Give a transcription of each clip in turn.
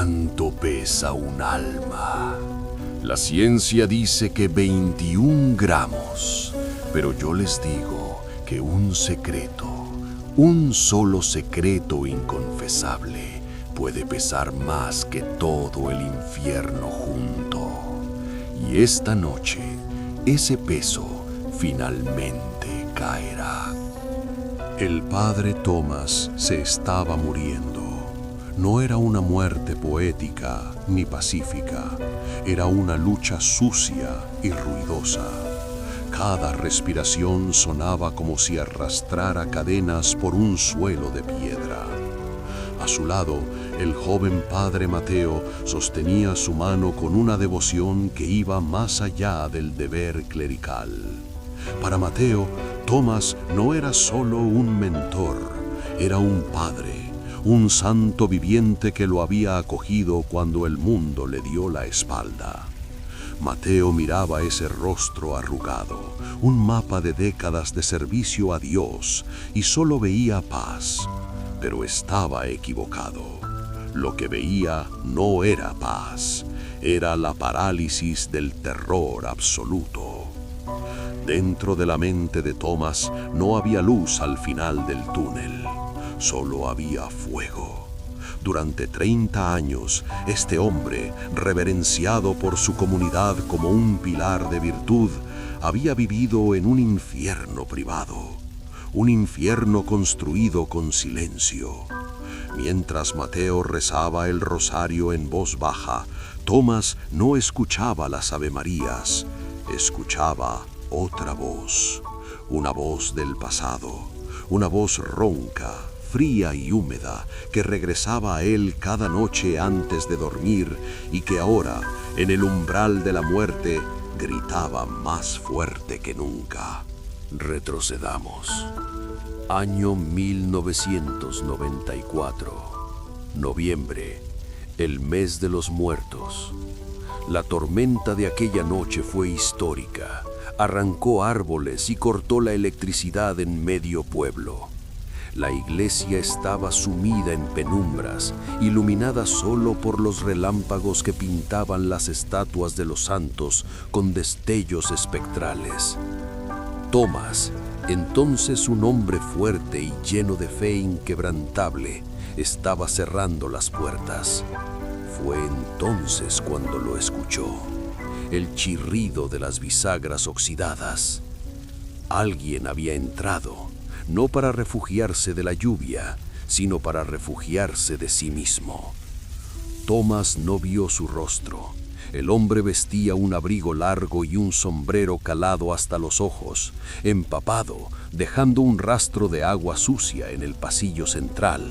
¿Cuánto pesa un alma? La ciencia dice que 21 gramos, pero yo les digo que un secreto, un solo secreto inconfesable, puede pesar más que todo el infierno junto. Y esta noche, ese peso finalmente caerá. El padre Thomas se estaba muriendo. No era una muerte poética ni pacífica, era una lucha sucia y ruidosa. Cada respiración sonaba como si arrastrara cadenas por un suelo de piedra. A su lado, el joven padre Mateo sostenía su mano con una devoción que iba más allá del deber clerical. Para Mateo, Thomas no era solo un mentor, era un padre, un santo viviente que lo había acogido cuando el mundo le dio la espalda. Mateo miraba ese rostro arrugado, un mapa de décadas de servicio a Dios, y solo veía paz. Pero estaba equivocado. Lo que veía no era paz, era la parálisis del terror absoluto. Dentro de la mente de Thomas no había luz al final del túnel, solo había fuego. Durante 30 años, este hombre, reverenciado por su comunidad como un pilar de virtud, había vivido en un infierno privado, un infierno construido con silencio. Mientras Mateo rezaba el rosario en voz baja, Thomas no escuchaba las avemarías, escuchaba otra voz, una voz del pasado, una voz ronca, fría y húmeda, que regresaba a él cada noche antes de dormir y que ahora, en el umbral de la muerte, gritaba más fuerte que nunca. Retrocedamos. Año 1994. Noviembre, el mes de los muertos. La tormenta de aquella noche fue histórica. Arrancó árboles y cortó la electricidad en medio pueblo. La iglesia estaba sumida en penumbras, iluminada solo por los relámpagos que pintaban las estatuas de los santos con destellos espectrales. Thomas, entonces un hombre fuerte y lleno de fe inquebrantable, estaba cerrando las puertas. Fue entonces cuando lo escuchó. El chirrido de las bisagras oxidadas. Alguien había entrado, no para refugiarse de la lluvia, sino para refugiarse de sí mismo. Thomas no vio su rostro. El hombre vestía un abrigo largo y un sombrero calado hasta los ojos, empapado, dejando un rastro de agua sucia en el pasillo central.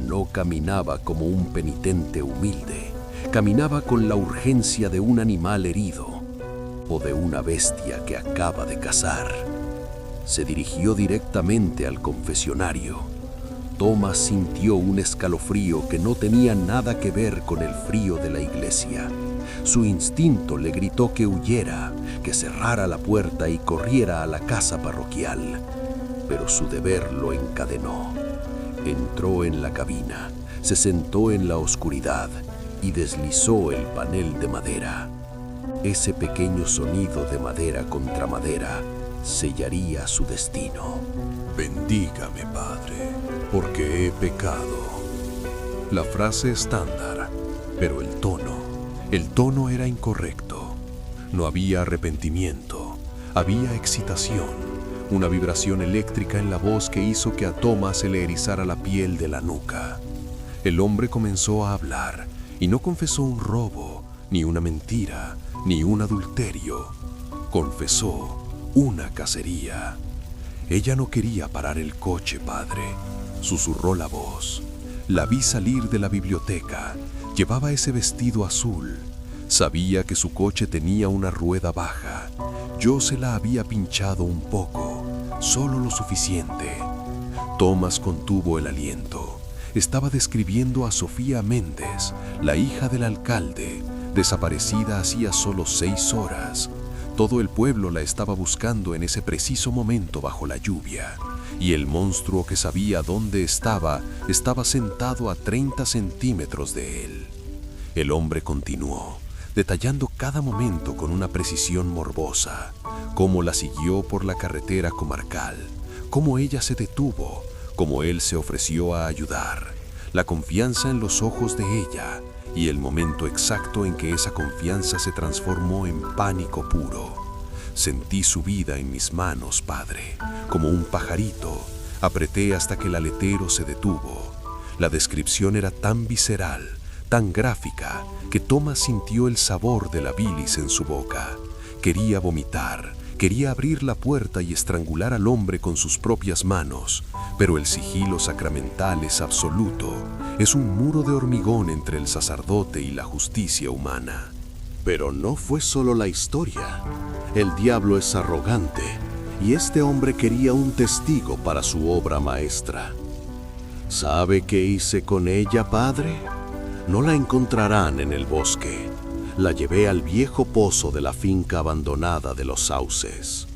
No caminaba como un penitente humilde. Caminaba con la urgencia de un animal herido o de una bestia que acaba de cazar. Se dirigió directamente al confesionario. Thomas sintió un escalofrío que no tenía nada que ver con el frío de la iglesia. Su instinto le gritó que huyera, que cerrara la puerta y corriera a la casa parroquial. Pero su deber lo encadenó. Entró en la cabina, se sentó en la oscuridad y deslizó el panel de madera. Ese pequeño sonido de madera contra madera sellaría su destino. Bendígame, Padre, porque he pecado. La frase estándar, pero el tono era incorrecto. No había arrepentimiento, había excitación, una vibración eléctrica en la voz que hizo que a Thomas se le erizara la piel de la nuca. El hombre comenzó a hablar y no confesó un robo, ni una mentira, ni un adulterio. Confesó una cacería. Ella no quería parar el coche, padre, susurró la voz. La vi salir de la biblioteca. Llevaba ese vestido azul. Sabía que su coche tenía una rueda baja. Yo se la había pinchado un poco, solo lo suficiente. Thomas contuvo el aliento. Estaba describiendo a Sofía Méndez, la hija del alcalde, desaparecida hacía solo 6 horas. Todo el pueblo la estaba buscando en ese preciso momento bajo la lluvia, y el monstruo que sabía dónde estaba sentado a 30 centímetros de él. El hombre continuó, detallando cada momento con una precisión morbosa, cómo la siguió por la carretera comarcal, cómo ella se detuvo, cómo él se ofreció a ayudar, la confianza en los ojos de ella y el momento exacto en que esa confianza se transformó en pánico puro. Sentí su vida en mis manos, padre, como un pajarito. Apreté hasta que el aletero se detuvo. La descripción era tan visceral, tan gráfica, que Thomas sintió el sabor de la bilis en su boca. Quería vomitar, quería abrir la puerta y estrangular al hombre con sus propias manos, pero el sigilo sacramental es absoluto, es un muro de hormigón entre el sacerdote y la justicia humana. Pero no fue solo la historia. El diablo es arrogante, y este hombre quería un testigo para su obra maestra. ¿Sabe qué hice con ella, padre? No la encontrarán en el bosque. La llevé al viejo pozo de la finca abandonada de los Sauces.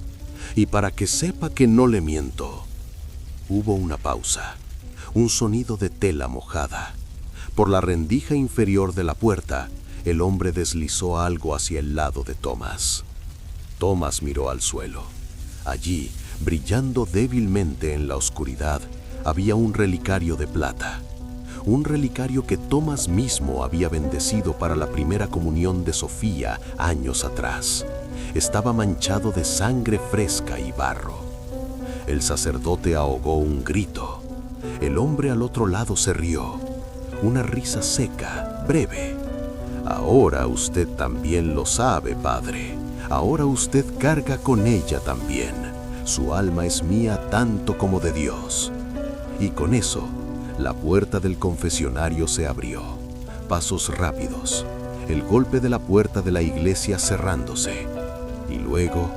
Y para que sepa que no le miento, hubo una pausa, un sonido de tela mojada. Por la rendija inferior de la puerta, el hombre deslizó algo hacia el lado de Thomas. Thomas miró al suelo. Allí, brillando débilmente en la oscuridad, había un relicario de plata. Un relicario que Thomas mismo había bendecido para la primera comunión de Sofía años atrás. Estaba manchado de sangre fresca y barro. El sacerdote ahogó un grito. El hombre al otro lado se rió. Una risa seca, breve. Ahora usted también lo sabe, padre. Ahora usted carga con ella también. Su alma es mía tanto como de Dios. Y con eso, la puerta del confesionario se abrió. Pasos rápidos. El golpe de la puerta de la iglesia cerrándose. Y luego,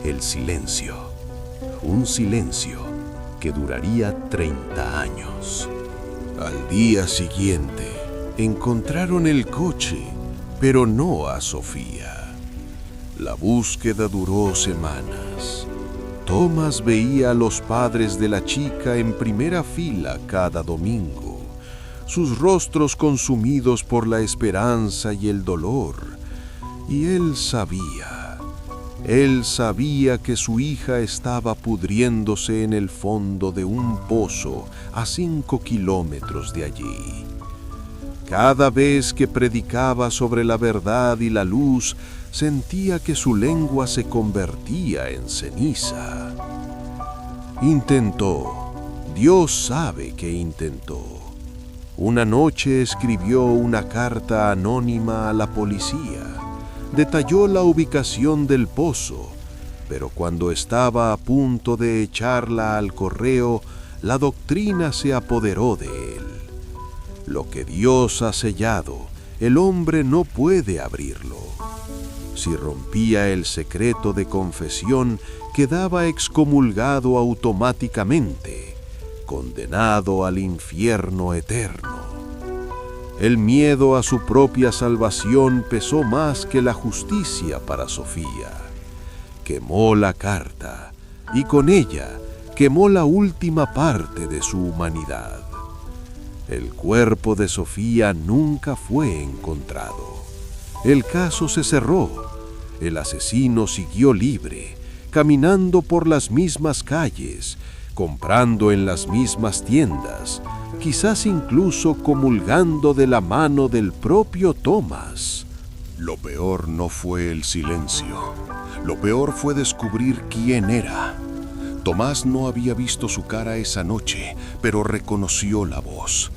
el silencio. Un silencio que duraría 30 años. Al día siguiente, encontraron el coche, pero no a Sofía. La búsqueda duró semanas. Thomas veía a los padres de la chica en primera fila cada domingo, sus rostros consumidos por la esperanza y el dolor. Y él sabía que su hija estaba pudriéndose en el fondo de un pozo a 5 kilómetros de allí. Cada vez que predicaba sobre la verdad y la luz, sentía que su lengua se convertía en ceniza. Intentó, Dios sabe que intentó. Una noche escribió una carta anónima a la policía. Detalló la ubicación del pozo, pero cuando estaba a punto de echarla al correo, la doctrina se apoderó de él. Lo que Dios ha sellado, el hombre no puede abrirlo. Si rompía el secreto de confesión, quedaba excomulgado automáticamente, condenado al infierno eterno. El miedo a su propia salvación pesó más que la justicia para Sofía. Quemó la carta y con ella quemó la última parte de su humanidad. El cuerpo de Sofía nunca fue encontrado. El caso se cerró. El asesino siguió libre, caminando por las mismas calles, comprando en las mismas tiendas, quizás incluso comulgando de la mano del propio Thomas. Lo peor no fue el silencio. Lo peor fue descubrir quién era. Tomás no había visto su cara esa noche, pero reconoció la voz.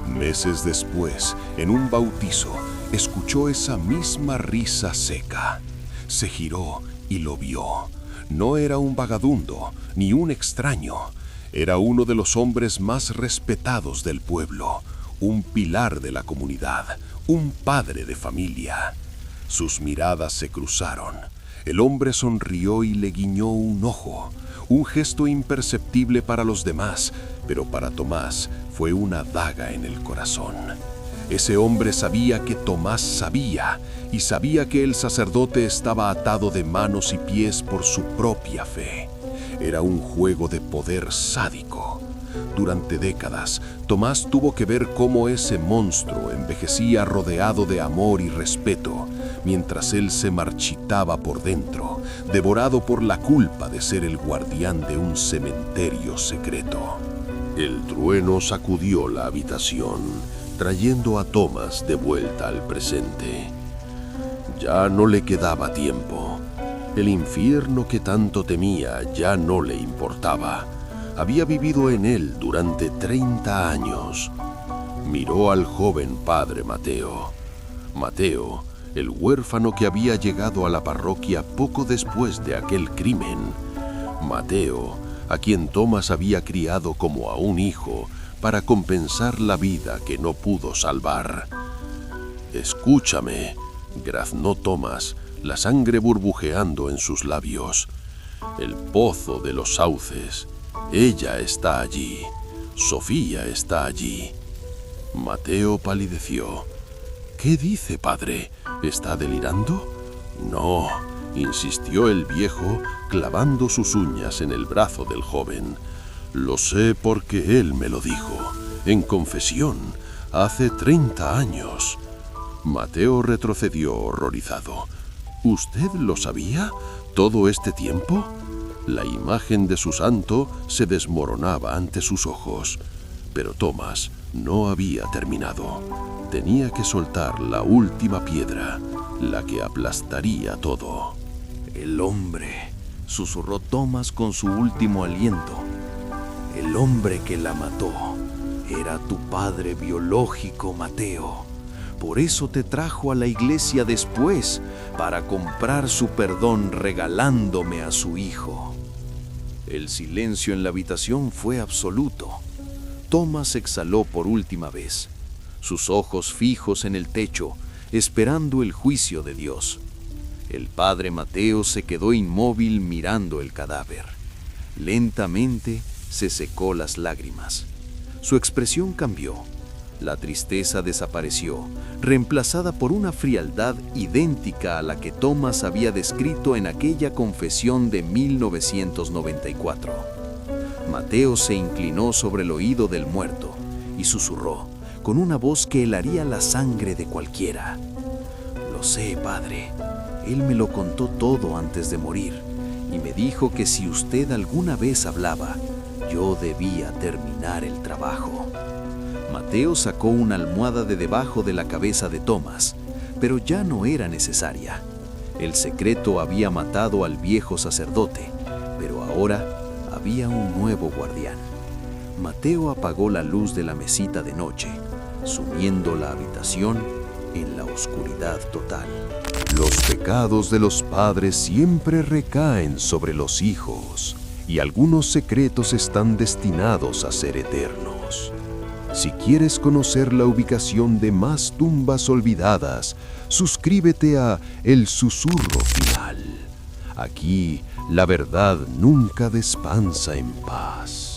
Meses después, en un bautizo, escuchó esa misma risa seca. Se giró y lo vio. No era un vagabundo, ni un extraño. Era uno de los hombres más respetados del pueblo, un pilar de la comunidad, un padre de familia. Sus miradas se cruzaron. El hombre sonrió y le guiñó un ojo, un gesto imperceptible para los demás, pero para Tomás fue una daga en el corazón. Ese hombre sabía que Tomás sabía, y sabía que el sacerdote estaba atado de manos y pies por su propia fe. Era un juego de poder sádico. Durante décadas, Tomás tuvo que ver cómo ese monstruo envejecía rodeado de amor y respeto, mientras él se marchitaba por dentro, devorado por la culpa de ser el guardián de un cementerio secreto. El trueno sacudió la habitación, trayendo a Tomás de vuelta al presente. Ya no le quedaba tiempo. El infierno que tanto temía ya no le importaba. Había vivido en él durante 30 años. Miró al joven padre Mateo. Mateo, el huérfano que había llegado a la parroquia poco después de aquel crimen. Mateo, a quien Tomás había criado como a un hijo para compensar la vida que no pudo salvar. «Escúchame», graznó Tomás, la sangre burbujeando en sus labios. «El pozo de los sauces. Ella está allí. Sofía está allí». Mateo palideció. «¿Qué dice, padre? ¿Está delirando?» «No», insistió el viejo, clavando sus uñas en el brazo del joven. «Lo sé porque él me lo dijo, en confesión, hace 30 años». Mateo retrocedió horrorizado. «¿Usted lo sabía todo este tiempo?» La imagen de su santo se desmoronaba ante sus ojos. Pero Tomás no había terminado. Tenía que soltar la última piedra, la que aplastaría todo. «El hombre», susurró Tomás con su último aliento. «El hombre que la mató era tu padre biológico, Mateo. Por eso te trajo a la iglesia después, para comprar su perdón regalándome a su hijo». El silencio en la habitación fue absoluto. Tomás exhaló por última vez, sus ojos fijos en el techo, esperando el juicio de Dios. El padre Mateo se quedó inmóvil mirando el cadáver. Lentamente se secó las lágrimas. Su expresión cambió. La tristeza desapareció, reemplazada por una frialdad idéntica a la que Tomás había descrito en aquella confesión de 1994. Mateo se inclinó sobre el oído del muerto y susurró, con una voz que helaría la sangre de cualquiera. «Lo sé, padre. Él me lo contó todo antes de morir y me dijo que si usted alguna vez hablaba, yo debía terminar el trabajo». Mateo sacó una almohada de debajo de la cabeza de Tomás, pero ya no era necesaria. El secreto había matado al viejo sacerdote, pero ahora había un nuevo guardián. Mateo apagó la luz de la mesita de noche, sumiendo la habitación en la oscuridad total. Los pecados de los padres siempre recaen sobre los hijos, y algunos secretos están destinados a ser eternos. Si quieres conocer la ubicación de más tumbas olvidadas, suscríbete a El Susurro Final. Aquí, la verdad nunca descansa en paz.